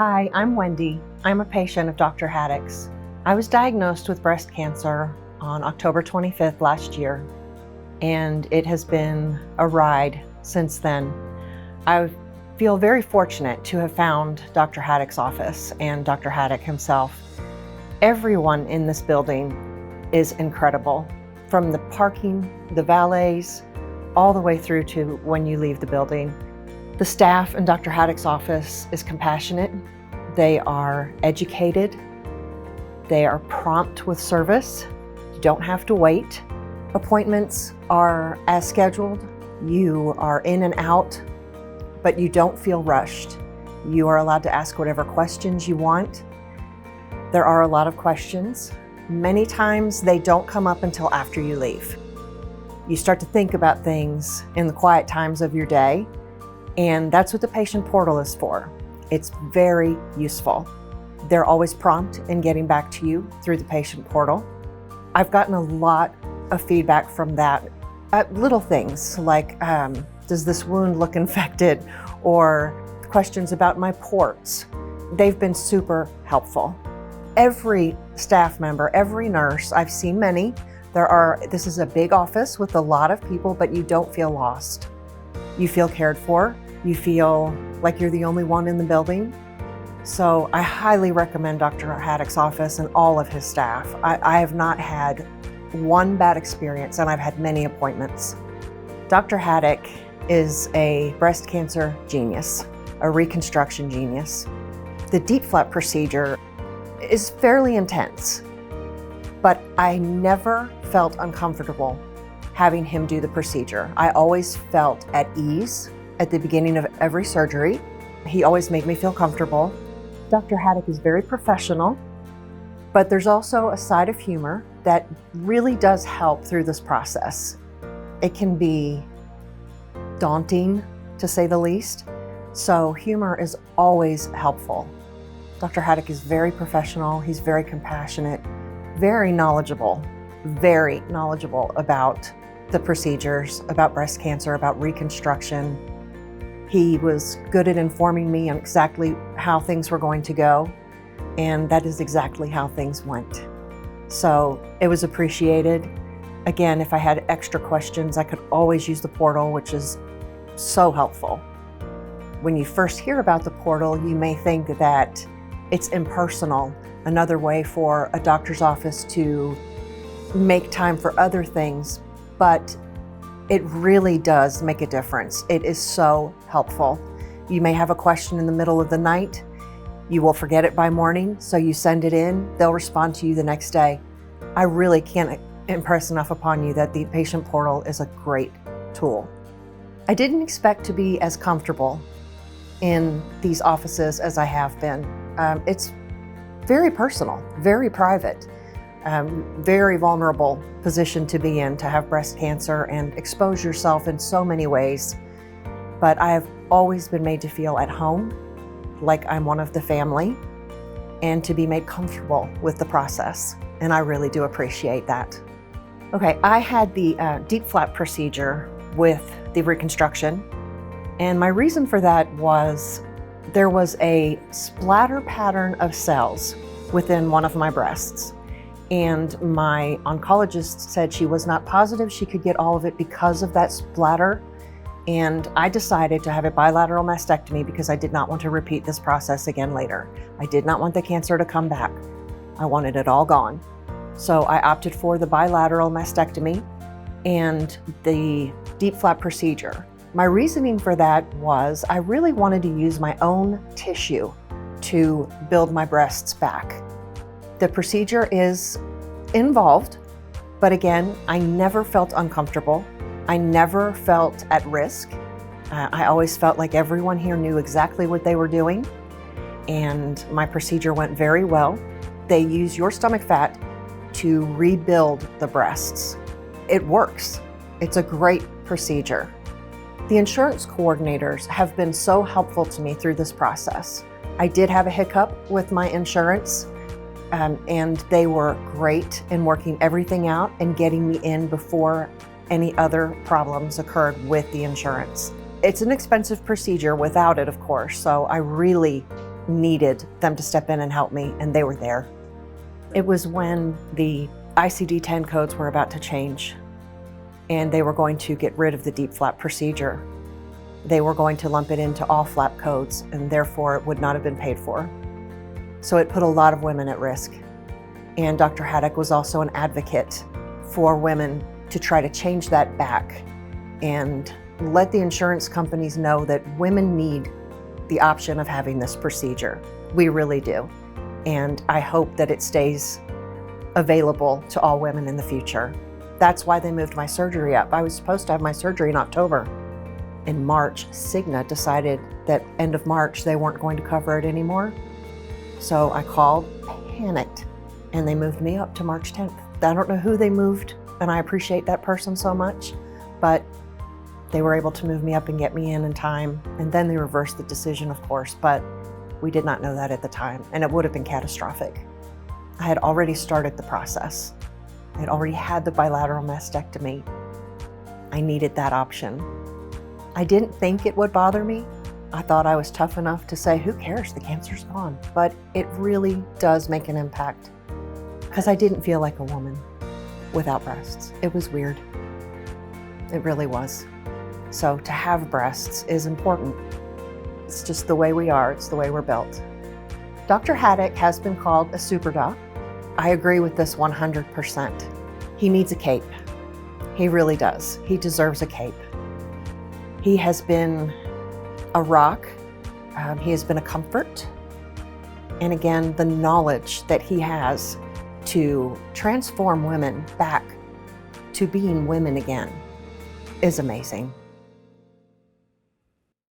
Hi, I'm Wendy. I'm a patient of Dr. Haddock's. I was diagnosed with breast cancer on October 25th last year, and it has been a ride since then. I feel very fortunate to have found Dr. Haddock's office and Dr. Haddock himself. Everyone in this building is incredible, from the parking, the valets, all the way through to when you leave the building. The staff in Dr. Haddock's office is compassionate. They are educated. They are prompt with service. You don't have to wait. Appointments are as scheduled. You are in and out, but you don't feel rushed. You are allowed to ask whatever questions you want. There are a lot of questions. Many times they don't come up until after you leave. You start to think about things in the quiet times of your day, and that's what the patient portal is for. It's very useful. They're always prompt in getting back to you through the patient portal. I've gotten a lot of feedback from that. Little things like, does this wound look infected? Or questions about my ports. They've been super helpful. Every staff member, every nurse, I've seen many, this is a big office with a lot of people, but you don't feel lost. You feel cared for. You feel like you're the only one in the building. So I highly recommend Dr. Haddock's office and all of his staff. I have not had one bad experience, and I've had many appointments. Dr. Haddock is a breast cancer genius, a reconstruction genius. The DIEP flap procedure is fairly intense, but I never felt uncomfortable having him do the procedure. I always felt at ease at the beginning of every surgery. He always made me feel comfortable. Dr. Haddock is very professional, but there's also a side of humor that really does help through this process. It can be daunting, to say the least, so humor is always helpful. Dr. Haddock is very professional, he's very compassionate, very knowledgeable about the procedures, about breast cancer, about reconstruction. He was good at informing me on exactly how things were going to go, and that is exactly how things went. So it was appreciated. Again, if I had extra questions, I could always use the portal, which is so helpful. When you first hear about the portal, you may think that it's impersonal, another way for a doctor's office to make time for other things, but it really does make a difference. It is so helpful. You may have a question in the middle of the night. You will forget it by morning, so you send it in, they'll respond to you the next day. I really can't impress enough upon you that the patient portal is a great tool. I didn't expect to be as comfortable in these offices as I have been. It's very personal, very private, very vulnerable position to be in, to have breast cancer and expose yourself in so many ways. But I have always been made to feel at home, like I'm one of the family, and to be made comfortable with the process. And I really do appreciate that. Okay, I had the DIEP flap procedure with the reconstruction. And my reason for that was there was a splatter pattern of cells within one of my breasts. And my oncologist said she was not positive she could get all of it because of that splatter. And I decided to have a bilateral mastectomy because I did not want to repeat this process again later. I did not want the cancer to come back. I wanted it all gone. So I opted for the bilateral mastectomy and the DIEP flap procedure. My reasoning for that was I really wanted to use my own tissue to build my breasts back. The procedure is involved, but again, I never felt uncomfortable. I never felt at risk. I always felt like everyone here knew exactly what they were doing, and my procedure went very well. They use your stomach fat to rebuild the breasts. It works. It's a great procedure. The insurance coordinators have been so helpful to me through this process. I did have a hiccup with my insurance, and they were great in working everything out and getting me in before any other problems occurred with the insurance. It's an expensive procedure without it, of course, so I really needed them to step in and help me, and they were there. It was when the ICD-10 codes were about to change, and they were going to get rid of the DIEP flap procedure. They were going to lump it into all flap codes, and therefore it would not have been paid for. So it put a lot of women at risk. And Dr. Haddock was also an advocate for women to try to change that back and let the insurance companies know that women need the option of having this procedure. We really do. And I hope that it stays available to all women in the future. That's why they moved my surgery up. I was supposed to have my surgery in October. In March, Cigna decided that end of March, they weren't going to cover it anymore. So I called, panicked, and they moved me up to March 10th. I don't know who they moved, and I appreciate that person so much, but they were able to move me up and get me in time. And then they reversed the decision, of course, but we did not know that at the time, and it would have been catastrophic. I had already started the process. I had already had the bilateral mastectomy. I needed that option. I didn't think it would bother me. I thought I was tough enough to say, who cares, the cancer's gone. But it really does make an impact, because I didn't feel like a woman without breasts. It was weird. It really was. So to have breasts is important. It's just the way we are. It's the way we're built. Dr. Haddock has been called a super doc. I agree with this 100%. He needs a cape. He really does. He deserves a cape. He has been a rock. He has been a comfort. And again, the knowledge that he has to transform women back to being women again is amazing.